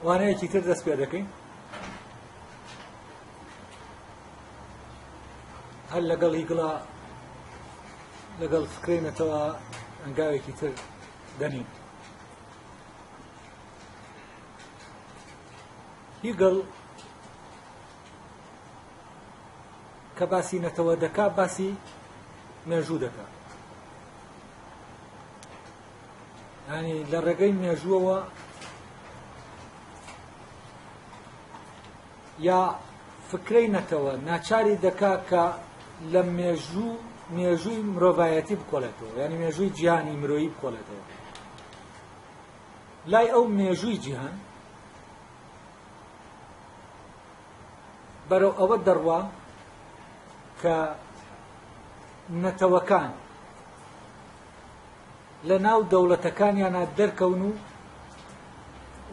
وانەیەکی تر دەست پێ دەکەین هەر لەگەڵ هیگڵا لەگەڵ فکرێنێتەوە ئەنگاوێکی تر دەنین. هیگڵ کە باسی نەتەوە دەکا باسی مێژوو دەکا، ینی لە ڕێگەی مێژووەوە یا فکرەی نەتەوە ناچاری دەکا کە لە مێژووی مرۆڤایەتی بکۆڵێتەوە، ینی مێژووی جیهانی مرۆیی بکۆڵێتەوە. لای ئەو مێژووی جیهان بەرەو ئەوە دەڕوا کە نەتەوەکان لە ناو دەوڵەتەکانیانە دەرکەون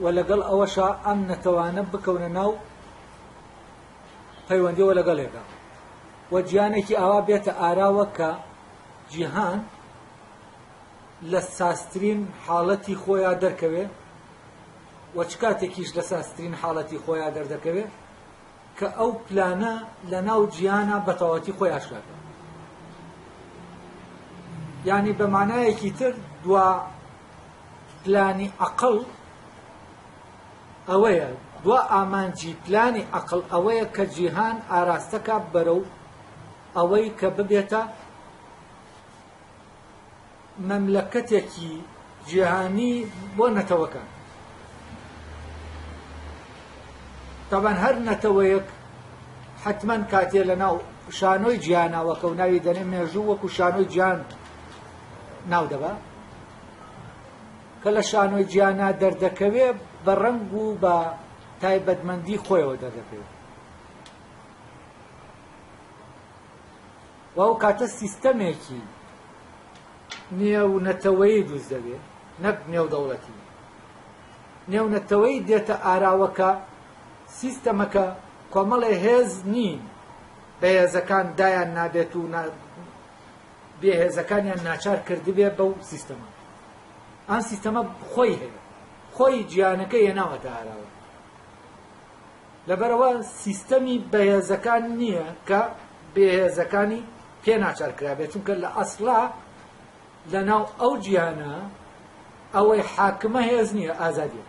و لەگەڵ ئەوەشە ئەم نەتەوانە بکەونە ناو پەیوەندیەوە لەگەڵێکە و گیانێکی ئاوا بێتە ئاراوە کە جیهان لە ساسترین حاڵەتی خۆیان دەرکەوێ و چ کاتێکیش لە ساسترین حاڵەتی خۆیان دەردەکەوێ کە ئەو پلانە لە ناو جیهانە بەتەواوەتی خۆی ئاشکراکە. یعنی بە مانایەکی تر دوا پلانی عەقڵ ئەوەیە، دوا ئامانجی پلانی عەقڵ ئەوەیە کە جیهان ئاراستەکە بەرەو ئەوەی کە ببێتە مەملەکەتێکی جیهانی بۆ نەتەوەکان. طبعا هەر نەتەوەیەک حتما کاتێ لە ناو شانۆی جیهاناوەکە و ناوی دەنێ مێژوو وەکو شانۆی جیهان ناو دەبا کە لە شانۆی جیهانە دەردەکەوێ بە ڕەنگ و بە تایبەتمەندی خۆیەوە دەردەکەوێت و ئەو کاتە سیستەمێکی نێونەتەوەیی دروست دەبێت، نەک نێودەوڵەتی. نێونەتەوەیی دێتە ئاراوەکە سیستەمەکە کۆمەڵێ هێز نین، بەهێزەکان دایان نابێت و بێهێزەکانیان ناچار کردبێ بەو سیستەمە. ئەم سیستەمە خۆی هەیە، خۆی گیانەکە هێناوەتە ئاراوە. لەبەرەوە سیستەمی بەهێزەکان نییە کە بێهێزەکانی پێ ناچار کرابێت، چونکە لە ئەسڵا لە ناو ئەو جیهانە ئەوەی حاکمە هێز نییە، ئازادیە.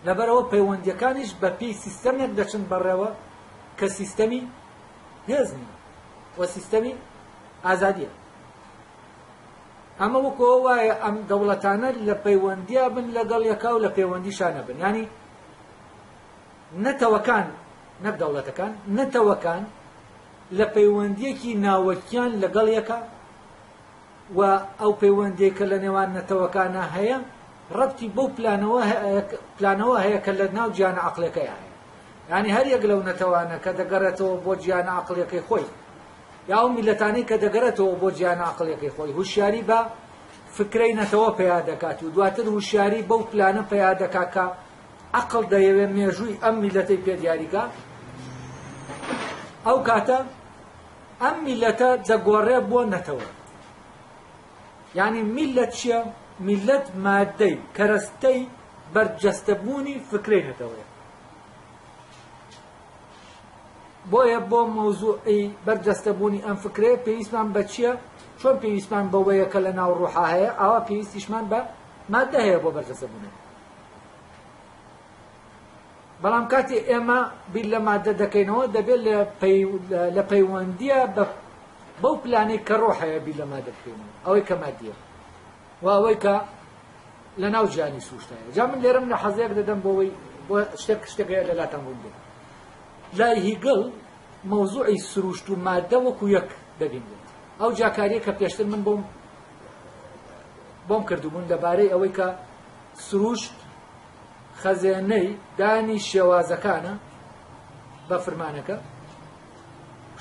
لەبەرەوە پەیوەندیەکانیش بە پێی سیستەمێک دەچن بەڕێوە کە سیستەمی هێز نییە و سیستەمی ئازادیە. ئەمە وەکەوە وایە ئەم دەوڵەتانە لە پەیوەندیە بن لەگەڵ یەکا و لە پەیوەندیشانە بن. ینی نەتەوەکان، نەک دەوڵەتەکان، نەتەوەکان لە پەیوەندیەکی ناوەکیان لەگەڵ یەکا و ئەو پەیوەندیەکە لە نێوان نەتەوەکانە هەیە ڕەبتی بەو پلانەوە هەیە کە لە ناو گیانە عەقڵەکەی هەیە. ینی هەر یەک لەو نەتەوانە کە دەگەڕێتەوە بۆ گیانە عەقڵەکەی خۆی یا ئەو میلەتانەی کە دەگەڕێتەوە بۆ گیانە عەقڵەکەی خۆی، هوشیاری بە فکرەی نەتەوە پەیا دەکات و دواتر هوشیاری بەو پلانە پەیا دەکات کە عەقڵ دەیەوێت مێژووی ئەم میلەتەی پێ دیاریکە. ئەو کاتە ئەم میلەتە دەگۆڕێ بۆ نەتەوە. یعنی میلەت چییە؟ میلەت مادەی کەرەستەی بەرجەستەبوونی فکرەی نەتەوەیە. بۆیە بۆ مەوزوعی بەرجەستەبوونی ئەم فکرەیە پێویستمان بە چییە؟ چۆن پێویستمان بەوەیە کە لە ناو ڕوحا هەیە، ئاوا پێویستیشمان بە مادە هەیە بۆ بەرجەستەبوونی. بەڵام کاتی ئێمە بیر لە مادە دەکەینەوە دەبێت لە پەیوەندیە بەو پلانەی کە ڕۆح هەیە بیر لە مادە بکەینەوە، ئەوەی کە مادیە و ئەوەی کە لە ناو گیانی سوشتایە. جا من لێرەم لە حەزەیەک دەدەم بۆ شتێک هەیە لەلاتان بوون بێت. لای هیگڵ مەوزوعی سروشت و مادە وەکو یەک دەبینێت. ئەو جاکاریە کە پێشتر من بۆم کردبوون لەبارەی ئەوەی کە سروشت خەزێنەی دانی شێوازەکانە بە فرمانەکە،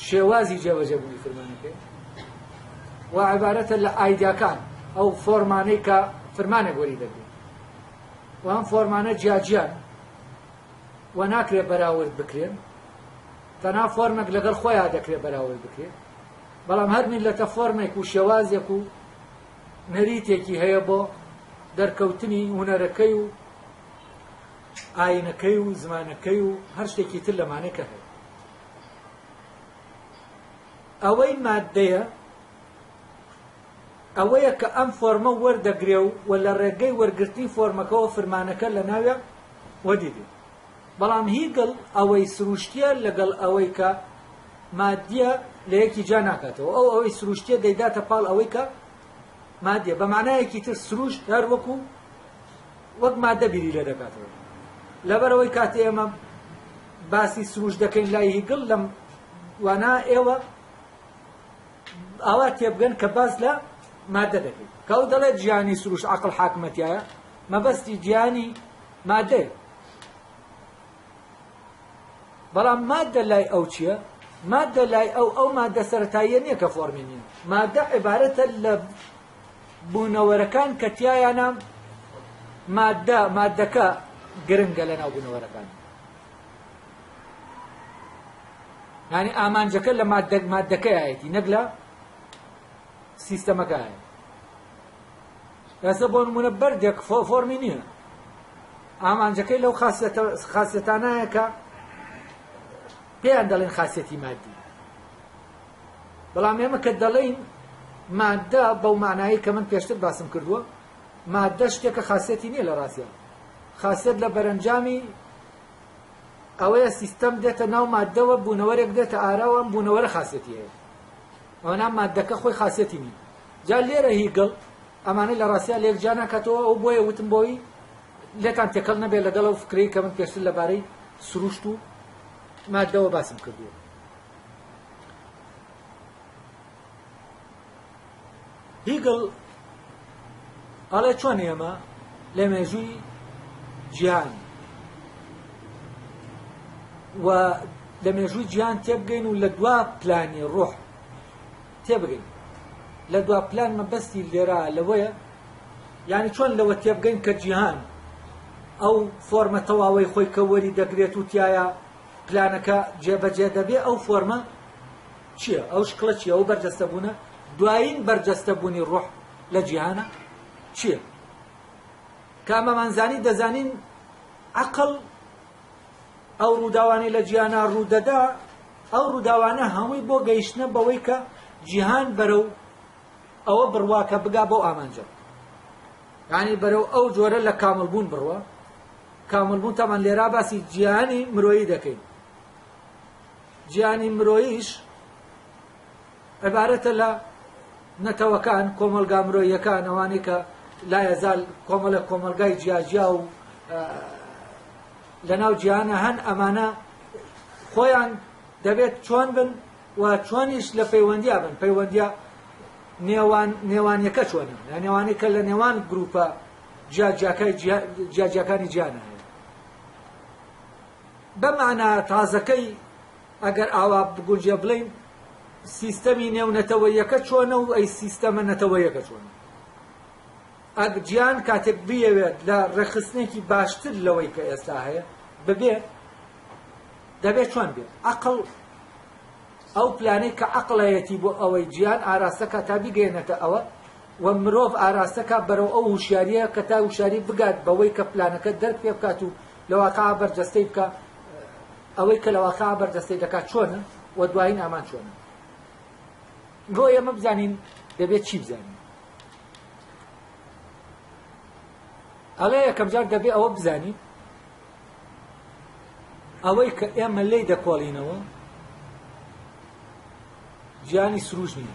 شێوازی جێبەجێبوونی فرمانەکەی و عیبارەتە لە ئایدیاکان، ئەو فۆرمانەی کە فرمانێک وەری دەبێت و ئەم فۆرمانە جیاجیان و ناکرێت بەراورد بکرێن، تەنها فۆرمێک لەگەڵ خۆیان دەکرێت بەراورد بکرێت. بەڵام هەر میلەتە فۆرمێک و شێوازێک و نەریتێکی هەیە بۆ دەرکەوتنی هونەرەکەی و ئاینەکەی و زمانەکەی و هەر شتێکی تر لەمانەیە کە هەیە. ئەوەی مادەیە ئەوەیە کە ئەم فۆرمە وەردەگرێ و لە ڕێگەی وەرگرتنی فۆرمەکەەوە فرمانەکە لە ناوێ وەدیدێ. بەڵام هیگڵ ئەوەی سروشتیە لەگەڵ ئەوەی کە مادیە لە یەکی جا ناکاتەوە. ئەوەی سروشتیە دەیداتە پاڵ ئەوەی کە مادیە، بە معنایەکی تر سروشت هەر وەک مادە بیری لێ دەکاتەوە. لەبەرەوەی کاتێ ئێمە باسی سروشت دەکەین لای هیگڵ لەم وانە ئێوە ئاوا تێبگەن کە باس لە مادە دەکەیت کە ئەو دەڵێت گیانی سروشت عەقڵ حاکمەتیایە، مەبەستی گیانی مادەیە. بەڵام مادە لای ئەو چییە؟ مادە لای ئەو مادە سەرەتاییە نییە کە فۆرمی نییە. مادە عیبارەتە لە بوونەوەرەکان کە تیایانە مادەکە گرنگە لە ناو بوونەوەرەکان. یعنی ئامانجەکە لە مادەکەیەتی نەک لە سیستەمەکەیە. ئێستا بۆ نمونە بەردێک فۆرمی نییە، ئامانجەکەی لەو خاسیەتانایە کە پێیان دەڵێن خاسیەتی مادی. بەڵام ئێمە کە دەڵێن مادە بەو معنایی کە من پێشتر باسم کردووە، مادە شتێکە خاسیەتی نییە لە ڕاستیە. خاسیەت لە بەرەنجامی ئەوەیە سیستەم دێتە ناو مادەوە، بوونەوەرێک دێتە ئاراوە، ئەم بوونەوەرە خاسیەتی هەیە. ئەوە نام مادەکە خۆی خاسیەتی نییە. جا لێرە هیگڵ ئەمانەی لە ڕاستیە لێک جا ناکاتەوە. ئەو بۆیە وتم بۆی لێتان تێکەڵ نەبێت لەگەڵ ئەو فکرەی کە من پێشتر لەبارەی سروشت و مادەوە باسم کردووە. هیگڵ ئەڵێ چۆن ئێمە لە مێژووی گیان و لە مێژووی گیان تێبگەین و لە دوا پلانی ڕۆح تێبگەین. لە دوا پلان مەبەستی لێرە لەوەیە، یعنی چۆن لەوە تێبگەین کە جیهان ئەو فۆرمە تەواوەی خۆی کە وەری دەگرێت و تایە پلانەکە جێبەجێ دەبێ. ئەو فۆرمە چییە؟ ئەو شکڵە چییە؟ ئەو بەرجەستەبوونە دوایین بەرجەستەبوونی ڕۆح لە جیهانە چییە؟ کامەمانزانی دەزانین عەقڵ ئەو ڕووداوانەی لە جیهانە ڕوودەدا، ئەو ڕووداوانە هەمووی بۆ گەیشتنە بەوەی کە جیهان بەرەو ئەوە بڕواکە بگا بۆ ئامانجە، یعنی بەرەو ئەو جۆرە لە کاملبوون بڕوە. کاملبوون تامان لێرا باسی جیهانی مرۆیی دەکەین. جیهانی مرۆییش عیبارەتە لە نەتەوەکان، کۆمەلگا مرۆییەکان، ئەوانەی کە لا یەزال کۆمەلگای جیاجیا و لە ناو جیهانە هەن، ئەمانە خۆیان دەبێت چۆن بن و چۆنیش لە پەیوەندیا بن. پەیوەندیا نێوانیەکە چۆنە، نێوانەی کە لە نێوان گروپە جیاجیەکانی جیانە هەیە. بەمعنە تازەکەی ئەگەر ئاوا بگونجێ بڵین سیستەمی نێو نەتەوەیەکە چۆنە و ئەی سیستەمە نەتەوەیەکە چۆنە. گیان کاتێک بیەوێت لە ڕێخستنێکی باشتر لەوەی کە ئێستا هەیە ببێ، دەبێت چۆن بێت؟ عەقڵ ئەو پلانەی کە عەقڵەیەتی بۆ ئەوەی گیان ئاراستەکە تا بیگەێنێتە ئەوە و مرۆڤ ئاراستەکە بەرەو ئەو وشاریە کە تا وشاری بگات بەوەی کە پلانەکە دەرک پێ بکات و لە واقعا بەرجەستەی بکە. ئەوەی کە لە واقعا بەرجەستەی دەکات چۆنە و دوایین ئامان چۆنە. بۆ ئێمە بزانین دەبێت چی بزانین. ئەڵێ یەکەم جار دەبێت ئەوە بزانین ئەوەی کە ئێمە لێی دەکۆڵینەوە گیانی سروش نییە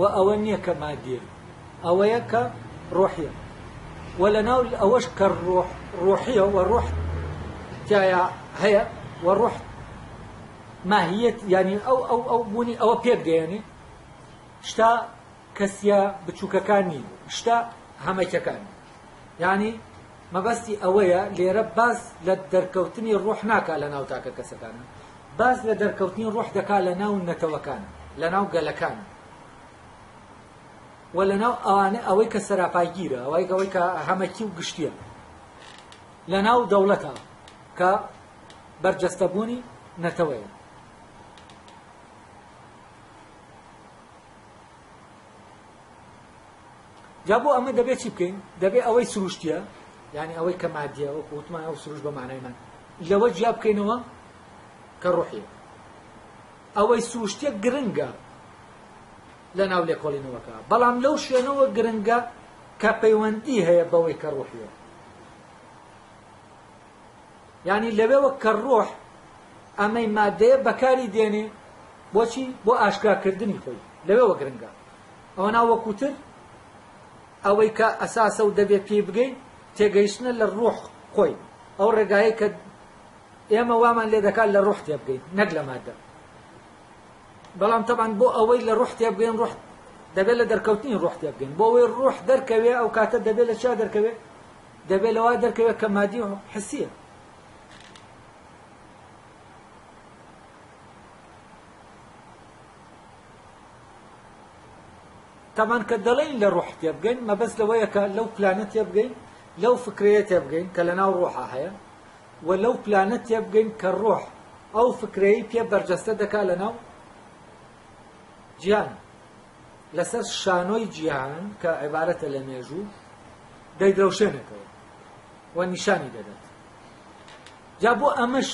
و ئەوە نییە کە مادیە، ئەوەیە کە ڕۆحیە. و لەناو ئەوەش کە ڕۆحیە و ڕۆح تایە هەیە و ڕۆح ماهیەت، یعنی ئەو بوونی ئەوە پێک دێنێ شتا کەسیە بچووکەکان نین، شتا هەمەکەکان. یعنی مەبەستی ئەوەیە لێرە باز لە دەرکەوتنی ڕۆح ناکات لە ناو تاکە کەسەکانە، باز لە دەرکەوتنی ڕۆح دەکات لە ناو نەتەوەکانە، لە ناو گەلەکانە و لە ناو ئەوانە ئەوەی کە سەراپایگیرە، ئەوەی کە هەمەکی و گشتیە، لە ناو دەوڵەتە کە بەرجەستەبوونی نەتەوەیە. جا بۆ ئەمە دەبێت چی بکەین؟ دەبێت ئەوەی سروشتیە يعني ئەوەی کە مادیە وەکو وتمان ئەو سروش بە معنایمان لەوە جیا بکەینەوە کە ڕوحیە ئەوەی سروشتێک گرنگە لە ناو لێکۆڵینەوەکە بەڵام لەو شوێنەوە گرنگە کە پەیوەندی هەیە بەوەی کە ڕوحیە يعني لەوێوە کە ڕۆح ئەمەی مادەیە بەکاری دێنێ بۆچی بۆ ئاشکراکردنی خۆی لەوێوە گرنگە ئەوە ناوەکوتر ئەوەی کە ئەساسە و دەبێت پێی بگەین تێگەیشتنە لە ڕۆح خۆی ئەو ڕێگایە کە ئێمە وامان لێ دەکات لە ڕۆح تێ بگەین نەک لە مادە بەڵام تەبان بۆ ئەوەی لە ڕۆح تێ بگەین ڕۆح دەبێت لە دەرکەوتنی ڕۆح تێ بگەین بۆ ئەوەی ڕۆح دەرکەوێ ئەو کاتە دەبێت لە چا دەرکەوێ دەبێت لەوا دەرکەوێت کە مادی و حسیە تەمان کە دەڵێن لە ڕوح تێ بگەین مەبەست لەوەیە کە لەو پلانە تێ بگەین لەو فکرەیە تێ بگەین کە لە ناو ڕۆحە هەیە و لەو پلانە تێ بگەین کە ڕۆح ئەو فکرەیە پێ بەرجەستە دەکات لە ناو جیهان لەسەر شانۆی جیهان کە عیبارەتە لە مێژوو دەیدرەوشێنێتەوە و نیشانی دەدات جا بۆ ئەمەش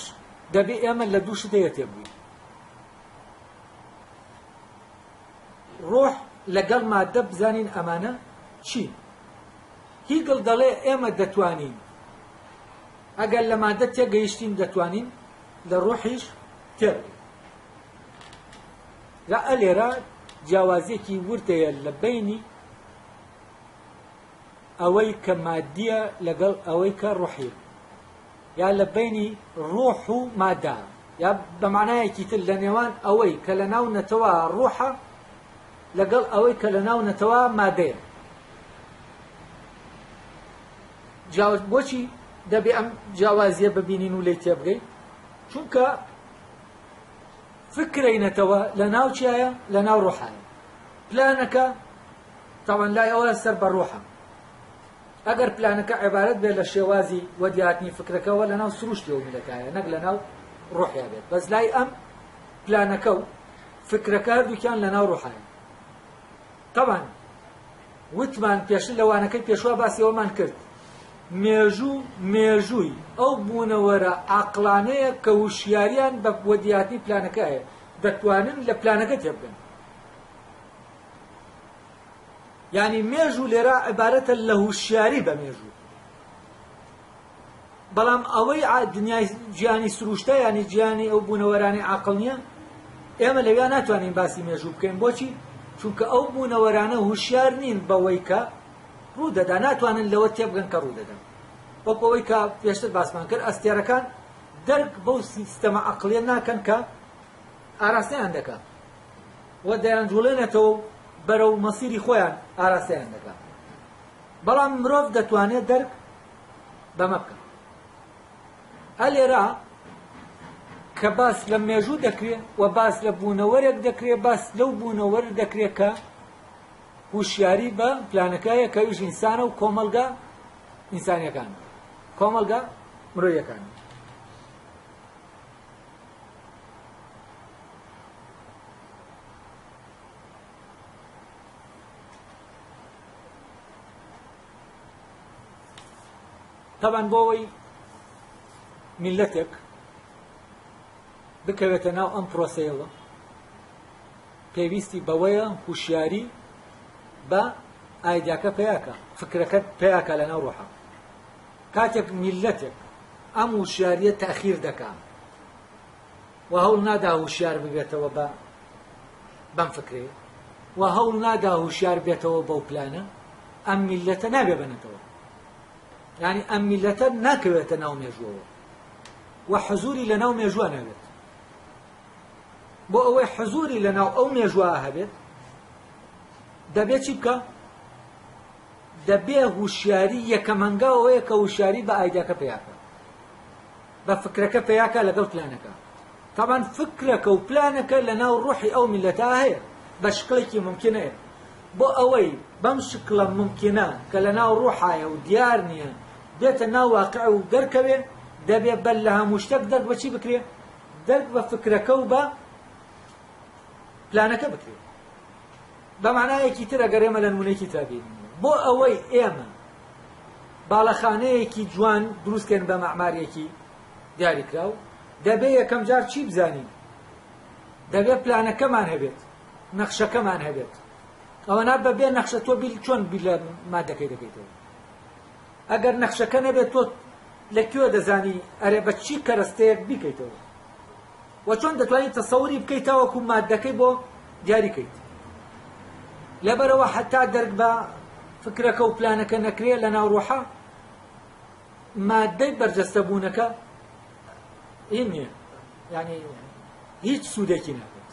دەبێ ئێمە لە دوو شتەیە تێ بگەین ڕۆح لەگەڵ مادە بزانین ئەمانە چی هیگڵ دەڵێ ئێمە دەتوانین ئەگەر لە مادە تێگەیشتین دەتوانین لە ڕۆحیش تێبگەین لە ئەلێرە جیاوازیەکی ورتەیە لە بینی ئەوەی کە مادیە لەگەڵ ئەوەی کە ڕۆحیە یا لە بینی ڕۆح و مادە یا بە معنایەکی تر لە نێوان ئەوەی کە لە ناو نەتەوە ڕۆحە لەگەڵ ئەوەی کە لە ناو نەتەوە مادەیە بۆچی دەبێ ئەم جیاوازیە ببینین و لێی تێبگەین چونکە فکرەی نەتەوە لە ناو چیایە لە ناو ڕۆحایە پلانەکە تاوان لای ئەوە سەر بە ڕۆحە ئەگەر پلانەکە عیبارەت بێت لە شێوازی وەدیهاتنی فکرەکەەوە لە ناو سروشتی و میلەکایە نەک لە ناو ڕۆحیا بێت بەس لای ئەم پلانەکە و فکرەکە هەردووکیان لە ناو ڕۆحایە طبعا وتمان پێشتر لەوانەکەی پێشوا باسی ئەومان کرد مێژووی ئەو بوونەوەرە عاقلانەیە کە وشیاریان بە وەدیهاتنی پلانەکە هەیە دەتوانن لە پلانەکە تێبگەن یعنی مێژوو لێرە عیبارەتە لە هوشیاری بە مێژوو بەڵام ئەوەی دنیای گیانی سروشتە ینی گیانی ئەو بوونەوەرانی عاقڵ نییە ئێمە لەویا ناتوانین باسی مێژوو بکەین بۆچی چونکە ئەو بوونەوەرانە هوشیار نین بەوەی کە ڕوو دەدا ناتوانن لەوە تێبگەن کە ڕوو دەدەن وەک ئەوەی کە پێشتر باسمان کرد ئەستێرەکان دەرک بەو سیستەمە عەقڵیە ناکەن کە ئاراستەیان دەکات وە دەیانجوڵێنێتەوە بەرەو مەسیری خۆیان ئاراستەیان دەکات بەڵام مرۆڤ دەتوانێت دەرک بەمە بکات ئەلێرە کە باس لە مێژوو دەکرێت و باس لە بوونەوەرێک دەکرێت باس لەو بوونەوەر دەکرێت کە هوشیاری بە پلانەکەیە کە ویش ئینسانە و کۆمەلگا ئینسانیەکان کۆمەلگا مرۆیەکان طبعا بۆەوەی میلەتێک بکەوێتە ناو ئەم پرۆسەیەوە پێویستی بەوەیە هوشیاری بە ئایدیاکە پێیاکە فکرەکەت پێیاکە لە ناو ڕۆحە کاتێک میلەتێک ئەم هوشیاریە تەخیر دەکات و هەوڵ نادا هوشیار ببێتەوە بەم فکرەیە و هەوڵ نادا هوشیار بێتەوە بەو پلانە ئەم میلەتە نابێ بنێتەوە یعنی ئەم میلەتە ناکەوێتە ناو مێژووەوە و حزوری لە ناو مێژووە نەبێت بۆ ئەوەی حزوری لە ناو ئەو مێژووە هەبێت دەبێت چی بکە دەبێ هوشیاری یەکەمەنگاوەیە کە هوشیاری بە ئایدیاکە پێیاکە بە فکرەکە پێیاکە لەگەڵ پلانەکە طبعا فکرەکە و پلانەکە لە ناو ڕوحی ئەو میلەتە هەیە بە شکڵێکی ممکنەیە بۆ ئەوەی بەم شکڵە ممکنە کە لە ناو ڕوحایە و دیار نییە بێتە ناو واقع و دەرکەوێ دەبێ بەل لە هەموو شتێک دەرک بە چی بکرێ دەرک بە فکرەکە و بە پلانەکە بکرێ بە معنایەکی تر ئەگەر ئێمە لە نمونەیەکی تابین بۆ ئەوەی ئێمە باڵەخانەیەکی جوان دروستکەن بە مەعمارێکی دیاریکراو دەبێ یەکەم جار چی بزانین دەبێت پلانەکەمان هەبێت نەخشەکەمان هەبێت ئەوەنا بەبێ نەخشە تۆ بیل چۆن بیل لە مادەکەی دەکەیتەوە ئەگەر نەخشەکە نەبێت تۆ لەکوێ دەزانی ئەرێ بە چی کەرەستەیەک بیکەیتەوە و چۆن دەتوانیت تەسەووری بکەیتەوە وەکو مادەکەی بۆ دیاریکەیت لەبەرەوە حتا دەرک بە فکرەکە و پلانەکە نەکرێ لە ناو ڕۆحە مادەی بەرجەستەبوونەکە هین نییە یعنی هیچ سوودێکی ناکات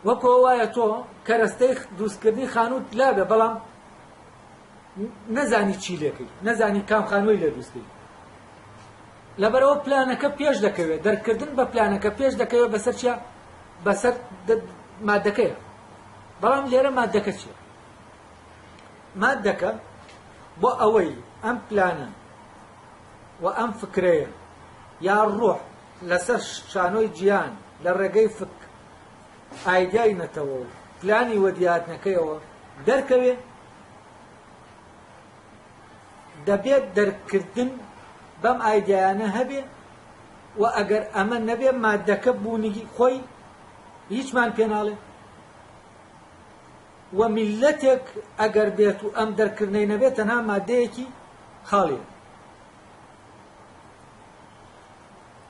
وەکو وایە تۆ کەرەستەی دروستکردنی خانووت لابێ بەڵام نەزانی چی لێکەی نەزانی کام خانووی لێ دروستکەی لەبەرەوە پلانەکە پێش دەکەوێت دەرکردن بە پلانەکە پێش دەکەوێت بەسەر چیە بەسەر مادەکەیە بەڵام لێرە مادەکە چییە مادەکە بۆ ئەوەی ئەم پلانە و ئەم فکرەیە یا ڕۆح لەسەر شانۆی گیان لە ڕێگەی فکر ئایدیای نەتەوە و پلانی وەدیاتنەکەیەوە دەرکەوێ دەبێت دەرکردن بەم ئایدیانە هەبێ و ئەگەر ئەمە نەبێ مادەکە بوونی خۆی هیچمان پێ ناڵێ و میلەتێک ئەگەر بێت و ئەم دەرکردنەی نەبێت تەنها مادەیەکی خاڵیە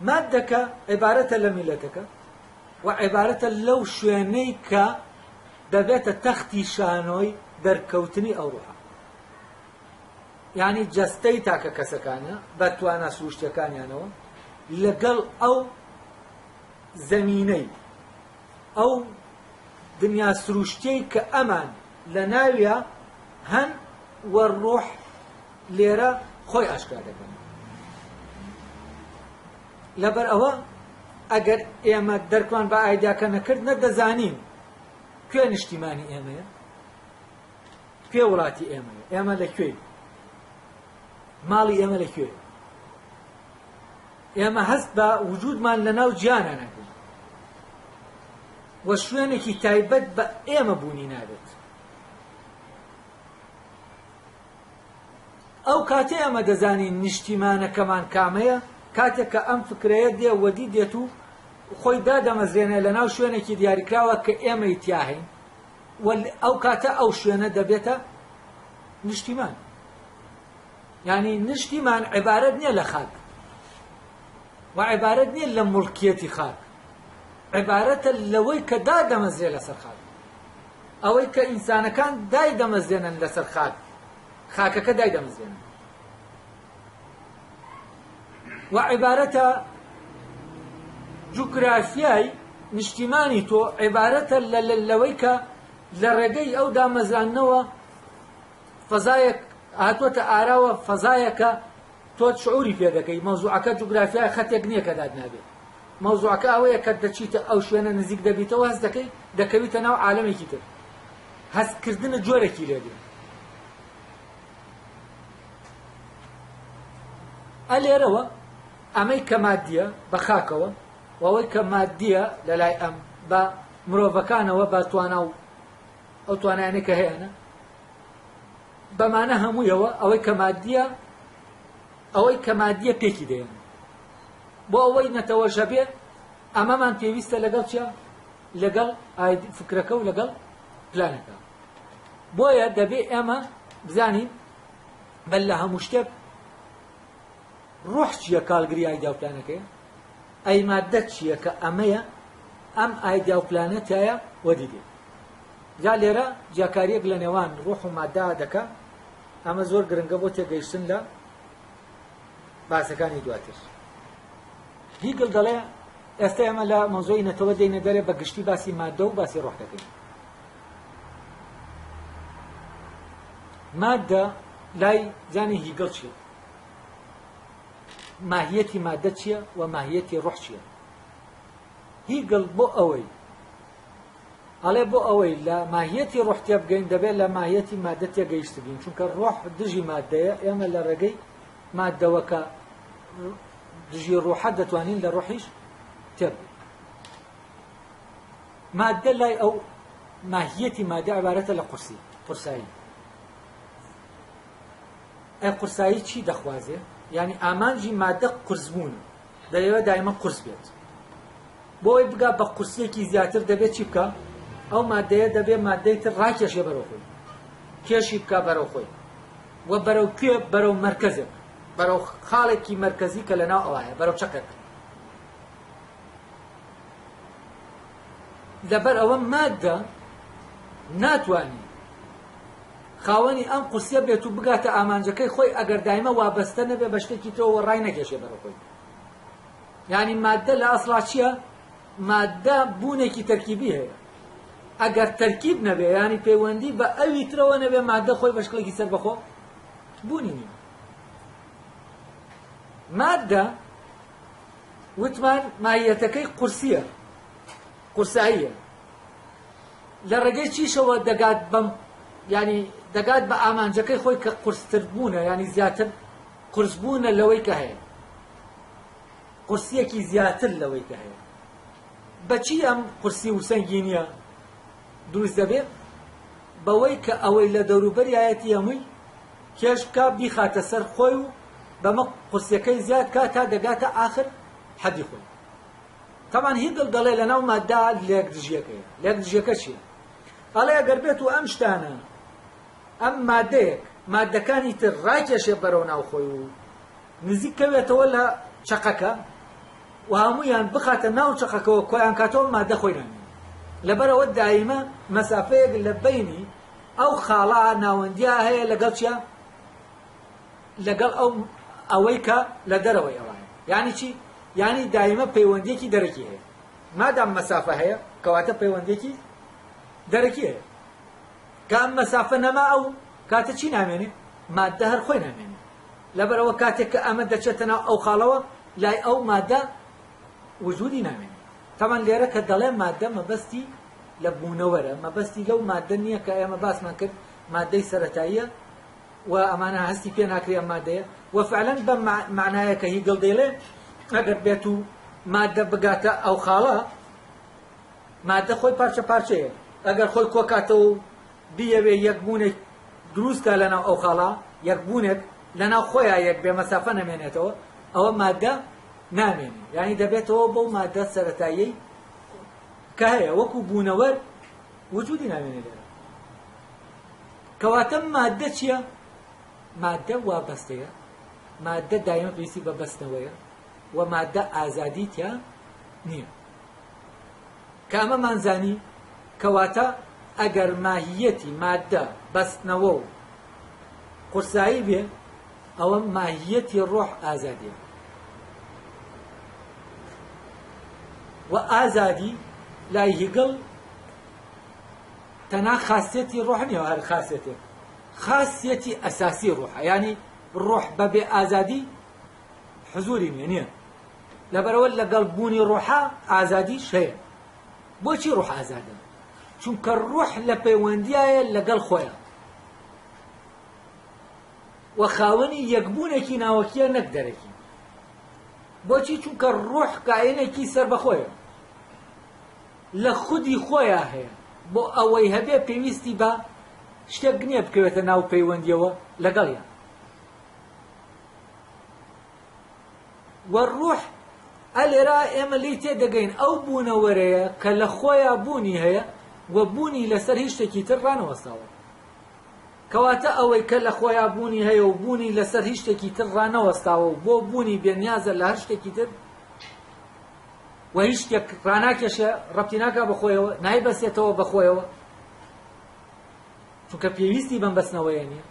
مادەکە عیبارەتە لە میلەتەکە و عیبارەتە لەو شوێنەی کە دەبێتە تەختی شانۆی دەرکەوتنی ئەو ڕۆحە یعنی جەستەی تاکە کەسەکانە بە توانە سروشتیەکانیانەوە لەگەڵ ئەو زەمینەی ئەو دنیا سروشتەی کە ئەمان لە ناویە هەن وە ڕۆح لێرە خۆی ئاشکرا دەکەن لەبەر ئەوە ئەگەر ئێمە دەرکمان بە ئایدیاکە نەکرد نەدەزانین کوێ نیشتیمانی ئێمەیە کوێ وڵاتی ئێمەیە ئێمە لەکوێ ماڵی ئێمە لەکوێ ئێمە هەست بە وجودمان لەناو گیانە نەکەین و شوێنێکی تایبەت بە ئێمە بوونی نابێت ئەو کاتێ ئەمە دەزانین نیشتیمانەکەمان کامەیە کاتێک کە ئەم فکرەیە دێ وەدی دێت و خۆی دادەمەزرێنێ لەناو شوێنێکی دیاریکراوە کە ئێمەی تیاهین ئەو کاتە ئەو شوێنە دەبێتە نیشتیمان یعنی نیشتیمان عیبارەت نییە لە خاک و عیبارەت نییە لە مڵکیەتی خاک عیبارەتە لەوەی کە دادەمەزرێ لەسەر خاک ئەوەی کە ئینسانەکان دایدەمەزرێنن لەسەر خاک خاکەکە دایدەمەزرێنن و عیبارەتە جوگرافیای نیشتیمانی تۆ عیبارەتە لەوەی کە لە ڕێگەی ئەو دامەزرانەوە فەزایەک هاتووەتە ئاراوە فەزایەکە تۆ شعوری پێ دەکەی مەوزوعەکە جوگرافیای خەتێک نییە کە دادنابێت مەوزوعەکە ئەوەیە کە دەچیتە ئەو شوێنە نزیک دەبیتەوە هەست دەکەی دەکەویتە ناو عالەمێکی تر هەستکردنە جۆرێکی لێبێ ئەلێرەوە ئەمەی کە مادیە بە خاکەوە و ئەوەی کە مادیە لە لای ئەم بە مرۆڤەکانەوە بە توانە و ئەو توانایانەی کە هەیەنە بەمانە هەموویەوە ئەوەی کە مادیە پێکی دەیەن بۆ ئەوەی نەتەوەژە بێ ئەمەمان پێویستە لەگەڵ چیە لەگەڵ فکرەکە و لەگەڵ پلانەکە بۆیە دەبێ ئێمە بزانین بەل لە هەموو شتێک ڕۆح چییە کالگری ئایدیا و پلانەکەیە ئەی مادە چییە کە ئەمەیە ئەم ئایدیا و پلانەتایە وەدی دێ جا لێرە جیاکاریەک لە نێوان ڕۆح و مادە دەکا ئەمە زۆر گرنگە بۆ تێگەیشتن لە باسەکانی دواتر هیگل دەڵێ ئێستا ئێمە لە مەوزوعی نەتەوە دێنە دەرێ بە گشتی باسی مادە و باسی ڕۆح دەکەین مادە لای زانی هیگل چییە ماهیەتی مادە چییە و ماهیەتی ڕۆح چییە هیگل بۆ ئەوەی ئەڵێ بۆ ئەوەی لە ماهیەتی ڕۆح تێ بگەین دەبێت لە ماهیەتی مادە تێگەیشت بین چونکە ڕۆح دژی مادەیە ئێمە لە ڕێگەی مادەوەکە دژی ڕۆحە دەتوانین لە ڕۆحیش تێ مادە لای ئەو ماهیەتی مادە عبارەتە لە قورسایی ئەی قورسایی چی دەخوازێ؟ یعنی ئامانجی مادە قورسبوونە، دەیەوێت دایمە قورس بێت. بۆی بگا بە قورسێکی زیاتر دەبێت چی بکە؟ ئەو مادەیە دەبێت مادەی تر ڕاکێشێ بەرەو خۆی، کێشی بکە بەرەو خۆی، و بەرەو کوێ؟ بەرەو مەرکەزێک، بەرەو خاڵێکی مەرکەزی کە لەناو ئەوایە، بەرەو چەقێک. لەبەر ئەوە مادە ناتوانێت خاوەنی ئەم قورسیە بێت و بگاتە ئامانجەکەی خۆی ئەگەر دایمە وابەستە نەبێ بە شتێکی ترەوە ڕای نەکێشێ بەرەو خۆی. یعنی مادە لە ئەسڵا چییە؟ مادە بوونێکی تەرکیبی هەیە. ئەگەر تەرکیب نەبێ، ینی پەیوەندی بە ئەوی ترەوە نەبێ، مادە خۆی بە شکلێکی سەربەخۆ بوونی نییە. مادە وتمان ماهیەتەکەی قورسیە، قورساییە. لە ڕێگەی چیشەوە دەگات بەم، ینی دەگات بە ئامانجەکەی خۆی کە قورستر بوونە، ینی زیاتر قورس بوونە لەوەی کە هەیە، قورسیەکی زیاتر لەوەی کە هەیە. بەچی ئەم قورسی و سەنگینیە دروست دەبێت؟ بەوەی کە ئەوەی لە دەوروبەریایەتی هەمووی کێش بکە بیخاتە سەر خۆی و بەمە قورسیەکەی زیاد کە تا دەگاتە ئاخر حەدی خۆی. تەمان هیدڵ دەڵێ لەناو ماددا لێک دژیەکەیە. لێک دژیەکە چییە؟ ئەڵێ ئەگەر بێت و ئەم شتانە، ئەم مادەیەک مادەکانی تر ڕاکێشێ بەرەو ناو خۆی و نزیک کەوێتەوە لە چەقەکە و هەموویان بخاتە ناو چەقەکەەوە کۆیان کاتەوە مادە خۆی نامێنێت. لەبەرەوە دایمە مەسافەیەک لە بینی ئەو خاڵە ناوەندیا هەیە لەگەڵ چیە؟ لەگەڵ ئەوەی کە لە دەرەوەی ئەوانە. یعنی چی؟ یعنی دایمە پەیوەندیەکی دەرەکی هەیە. مادام مەسافە هەیە کەواتە پەیوەندیەکی دەرەکی هەیە. کە ئەم مەسافە نەما ئەو کاتە چی نامێنێ؟ مادە هەر خۆی نامێنێ. لەبەرەوە کاتێک کە ئەمە دەچێتە ناو ئەو خاڵەوە، لای ئەو مادە وجودی نامێنێ. تەمان لێرە کە دەڵێ مادە مەبەستی لە بوونەوەرە، مەبەستی لەو مادە نییە کە ئێمە باسمان کرد مادەی سەرەتاییە و ئەمانە هەستی پێ ناکرێ ئەم مادەیە. و فعلەن بە معنایە کە هیگڵ دەڵێ ئەگەر بێت و مادە بگاتە ئەو خاڵە، مادە خۆی پارچە پارچەیە. ئەگەر خۆی کۆکاتەوە و بیەوێ یەکبوونێک دروستکە لەناو ئەو خاڵە، یەکبوونێک لەناو خۆیان یەک بێ مەسافە نەمێنێتەوە، ئەوە مادە نامێنێ. یعنی دەبێتەوە بەو مادە سەرەتاییەی کە هەیە وەکو بوونەوەر وجودی نامێنێ لێرە. کەواتە مادە چییە؟ مادە وابەستەیە، مادە دایمە پێویستی بە بەستنەوەیە و مادە ئازادی تیا نییە. کە ئەمەمان زانی کەواتە ئەگەر ماهیەتی مادە بەستنەوە و قورسایی بێ، ئەوە ماهیەتی ڕۆح ئازادیە. و ئازادی لای هیگڵ تەنها خاصیەتی ڕۆح نییە، هەر خاصیەتێک، خاصیەتی ئەساسی ڕۆحە. یعنی ڕۆح بەبێ ئازادی حزوری نییە. لەبەرەوە لەگەڵ بوونی ڕۆحە ئازادیش هەیە. بۆچی ڕۆح ئازادە؟ چونکە ڕۆح لە پەیوەندیایە لەگەڵ خۆیە و خاوەنی یەکبوونێکی ناوەکیە نەک دەرەکی. بۆچی؟ چونکە ڕۆح کائینێکی سەربەخۆیە، لە خودی خۆیە هەیە. بۆ ئەوەی هەبێ پێویستی بە شتێک نییە بکەوێتە ناو پەیوەندیەوە لەگەڵیان. و ڕۆح ئەلێرا ئێمە لی تێدەگەین ئەو بوونەوەرەیە کە لە خۆیان بوونی هەیە و بوونی لەسەر هیچ شتێکی تر ڕانەوەستاوە. کەواتە ئەوەی کە لە خۆیان بوونی هەیە و بوونی لەسەر هیچ شتێکی تر ڕانەوەستاوە و بۆ بوونی بێنیازە لە هەر شتێکی تر و هیچ شتێک ڕاناکێشە، ڕەبتی ناکا بەخۆیەوە، نایبەسێتەوە بەخۆیەوە، چونکە پێویستی بەمبەستنەوەیە نییە.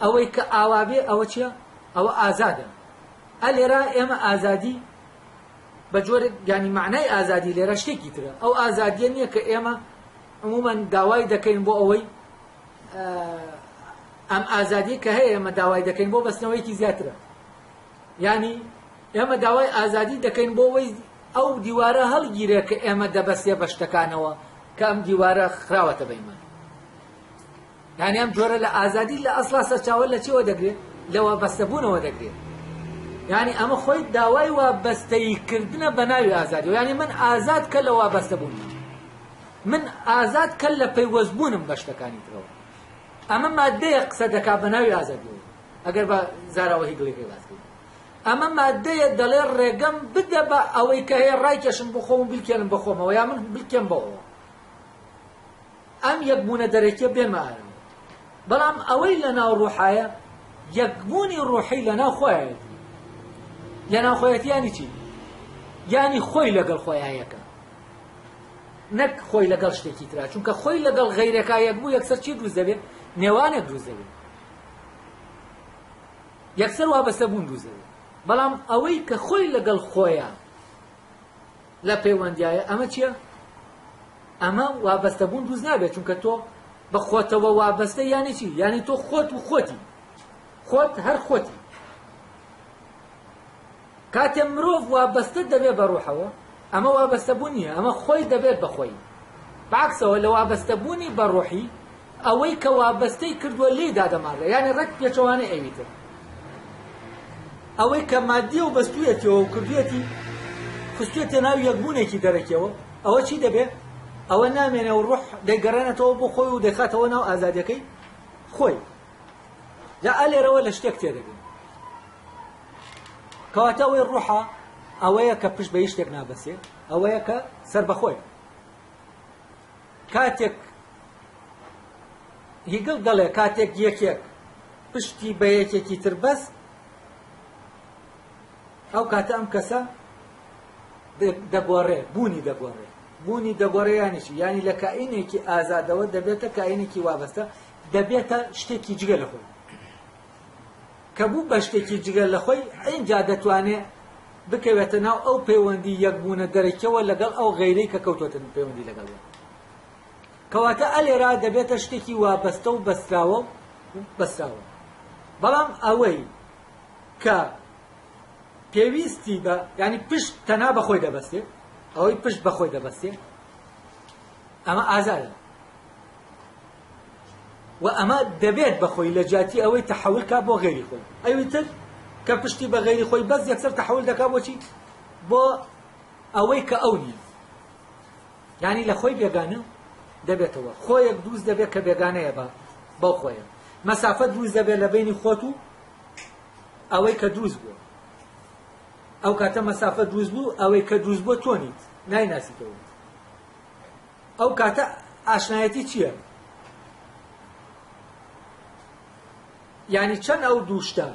ئەوەی کە ئاوابێ ئەوە چییە؟ ئەوە ئازادە. ئەلێرا ئێمە ئازادی بە جۆرێک، ینی معنای ئازادی لێرە شتێکی ترە. ئەو ئازادیە نییە کە ئێمە عمومەن داوای دەکەین بۆ ئەوەی ئەم ئازادی کە هەیە ئێمە داوای دەکەین بۆ بەستنەوەیکی زیاترە. ینی ئێمە داوای ئازادی دەکەین بۆ ئەوەی ئەو دیوارە هەڵگیرێ کە ئێمە دەبەستێ بە شتەکانەوە کە ئەم دیوارە خراوەتە بەیمان. یعنی ئەم جۆرە لە ئازادی لە ئەسڵا سەرچاوە لە چیەوە دەگرێت؟ لە وابەستەبوونەوە دەگرێت. یعنی ئەمە خۆی داوای وابەستەیکردنە بە ناوی ئازادی. یعنی من ئازاد کە لە وابەستەبوون، من ئازاد کە لە پەیوەستبوونم بە شتەکانی ترەوە. ئەمە مادەیە قسە دەکات بە ناوی ئازادیەوە ئەگەر بە زاراوە هیگڵێکی باسکەین ئەمە مادەیە دەڵێ ڕێگەم بدە بە ئەوەی کە هەیە ڕایکێشم بۆ خۆم و بلکێنم بە خۆمەوە یا من بلکێم بەەوە ئەم یەکبوونە دەرەکیە بێنمە ئارەوە بەڵام ئەوەی لە ناو ڕوحایە یەکبوونی ڕوحی لە ناو خۆیەتی لە ناو خۆیەتی یانی چی؟ یانی خۆی لەگەڵ خۆیایەکە نەک خۆی لەگەڵ شتێکی ترا چونکە خۆی لەگەڵ غەیرەکە یەکبوو یەکسەر چی دروست دەبێت؟ نێوانێک دروست دەبێت یەکسەر وابەستەبوون دروست دەبێت بەڵام ئەوەی کە خۆی لەگەڵ خۆیە لە پەیوەندیایە ئەمە چییە؟ ئەمە وابەستەبوون دروست نابێت چونکە تۆ بە خۆتەوە وابەستە یانی چی؟ یانی تۆ خۆت و خۆتی خۆت هەر خۆتی کاتێ مرۆڤ وابەستە دەبێت بە ڕوحەوە ئەمە وابەستەبوون نییە ئەمە خۆی دەبێت بە خۆی بەعکسەوە لە وابەستەبوونی بە ڕوحی ئەوەی کە وابەستەی کردووە لێی دادەماڕێ یانی ڕێک پێچەوانەی ئەویتر ئەوەی کە مادیە و بەستوویەتەوە و کردوێتی خستوێتە ناو یەکبوونێکی دەرەکیەوە ئەوە چی دەبێت؟ ئەوە نامێنێ و ڕوح دەیگەڕێنێتەوە بۆ خۆی و دەیخاتەوە ناو ئازادیەکەی خۆی جا ئەلێرەوە لە شتێک تێدەبێت کەواتە ئەوەی ڕوحە ئەوەیە کە پشت بە هیچ شتێک نابەسێ ئەوەیە کە سەر بەخۆی کاتێک هیگڵ دەڵێ کاتێک یەکێک پشتی بە یەکێکی تر بەست ئەو کاتە ئەم کەسە دەگۆڕێ بوونی دەگۆڕێ یانیشی یانی لە کائینێکی ئازادەوە دەبێتە کائینێکی وابەستە دەبێتە شتێکی جگە لە خۆی کە بوو بە شتێکی جگە لە خۆی ئینجا دەتوانێت بکەوێتە ناو ئەو پەیوەندی یەکبوونە دەرەکیەوە لەگەڵ ئەو غەیرەی کە کەوتۆتە پەیوەندی لەگەڵ کەواتە ئەلێرا دەبێتە شتێکی وابەستە و بەستراوە بەڵام ئەوەی کە پێویستی بە ینی پشت تەنها بەخۆی دەبەستێ ئەوەی پشت بەخۆی دەبەستێ ئەمە ئازادە و ئەمە دەبێت بەخۆی لە جاتی ئەوەی تەحەول کا بۆ غەیری خۆی ئەوی تر کە پشتی بە غەیری خۆی بەس یەکسەر تەحەول دەکا بۆچی بۆ ئەوەی کە ئەو نییە یانی لە خۆی بێگانە دەبێتەوە خۆیەک دروست دەبێت کە بێگانەیە بەو خۆیە مەسافە دروست دەبێت لە بینی خۆت و ئەوەی کە دروست بووە ئەو کاتە مەسافە دروست بوو ئەوەی کە دروست بووە تۆ نیت نایناسیتەوە ئەو کاتە ئاشنایەتی چییە؟ یعنی چەند ئەو دووشتە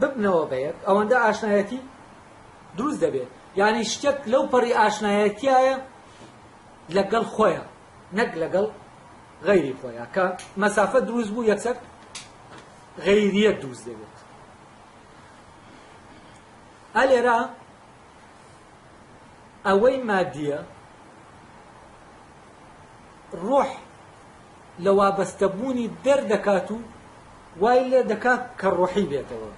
ببنەوە بەیەک ئەوەندە ئاشنایەتی دروست دەبێت یعنی شتێک لەو پەڕی ئاشنایەتیایە لەگەڵ خۆیە نەک لەگەڵ غەیری خۆیە کە مەسافە دروست بوو یەکسەر غەیریەت دروست دەبێت ئەلێرا ئەوەی مادیە ڕوح لە وابەستەبوونی دەردەکات و وای لێ دەکات کە ڕوحی بێتەوە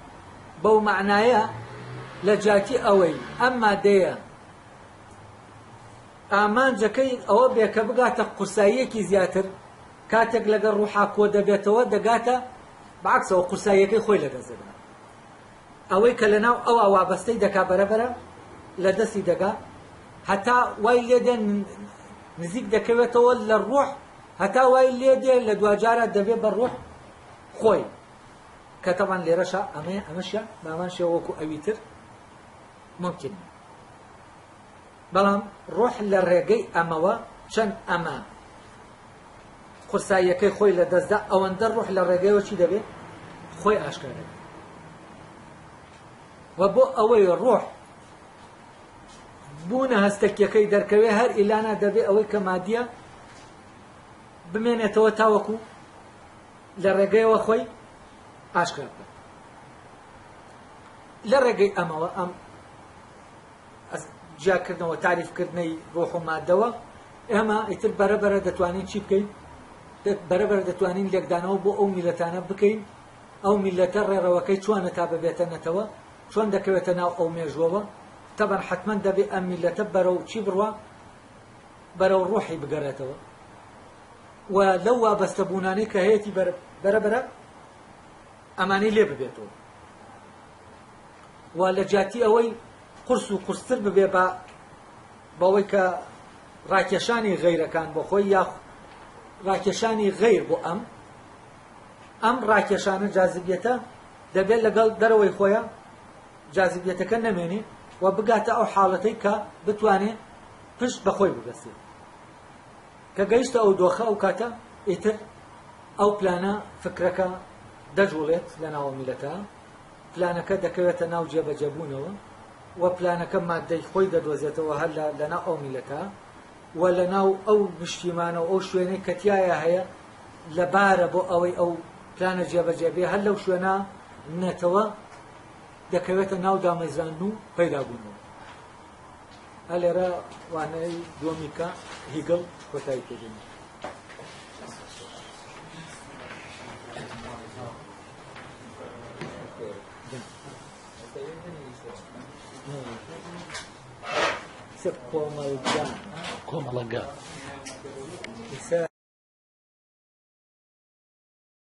بەو معنایە لە جاتی ئەوەی ئەم مادەیە ئامانجەکەی ئەوە بێ کە بگاتە قورساییەکی زیاتر کاتێک لەگەڵ ڕوحا کۆ دەبێتەوە دەگاتە بەعکسەوە قورساییەکەی خۆی لەدەستدەدا ئەوەی کە لەناو ئەو وابەستەی دەکا بەرەبەرە لە دەستی دەگا هەتا وای لێدێ نزیک دەکەوێتەوە لە ڕوح هەتا وای لێدێ لە دوجارە دەبێت بە ڕوح خۆی کە تەمان لێرەشە ئەمەشە بامان شێوەکو ئەوی تر ممکن بەڵام ڕوح لە ڕێگەی ئەمەوە چەند ئەمە قورساییەکەی خۆی لە دەستدا ئەوەندە ڕوح لە ڕێگەیەوە چی دەبێت خۆی ئاشکرا دەبێت و بۆ ئەوەی ڕوح بوونە هەستەکیەکەی دەرکەوێ هەر ئیلانە دەبێت ئەوەی کە مادیە بمێنێتەوە تاوەکو لە ڕێگەیەوە خۆی ئاشکرا بکات لە ڕێگەی ئەمەوە ئەم جیاکردنەوە تاریفکردنەی ڕۆح و مادەوە ئێمە ئیتر بەرەبەرە دەتوانین چی بکەین بەرەبەرە دەتوانین لێکدانەوە بۆ ئەو میلەتانە بکەین ئەو میلەتە ڕێڕەوەکەی چوانە تا ببێتە نەتەوە چۆن دەکەوێتە ناو ئەو مێژوەوە تەبەن حتمەن دەبێت ئەم میلەتە بەرەو چی بڕوە بەرەو ڕوحی بگەڕێتەوە و لەو وابەستەبوونانەی کە هەیەی بەرەبەرە ئەمانەی لێ ببێتەوە و لە جاتی ئەوەی قرس و قورستر ببێ بەوەی کە ڕاکێشانی غەیرەکان بۆ خۆی یا ڕاکێشانی غەیر بۆ ئەم ئەم ڕاکێشانە جاذبیەتە دەبێت لەگەڵ دەرەوەی خۆیان جاذبیەتەکە نەمێنێ و بگاتە ئەو حاڵەتەی کە بتوانێت پشت بەخۆی ببەستێت کە گەیشتە ئەو دۆخە ئەو کاتە ئیتر ئەو پلانە فکرەکە دەجوڵێت لە ناوە میلەتە پلانەکە دەکەوێتە ناو جێبەجێبوونەوە و پلانەکە مادەی خۆی دەدۆزێتەوە هەر لە ناو ئەو میلەتە و لە ناو ئەو نیشتیمانە و ئەو شوێنەی کە تایە هەیە لەبارە بۆ ئەوەی ئەو پلانە جێبەجێبێ هەر لەو شوێنە نێتەوە دەکەوێتە ناو دامەزراند و پەیدابوونەوە. هە لێرە وانەی دووەمی کە هیگڵ کۆتایی پێدێنێت. Komalega.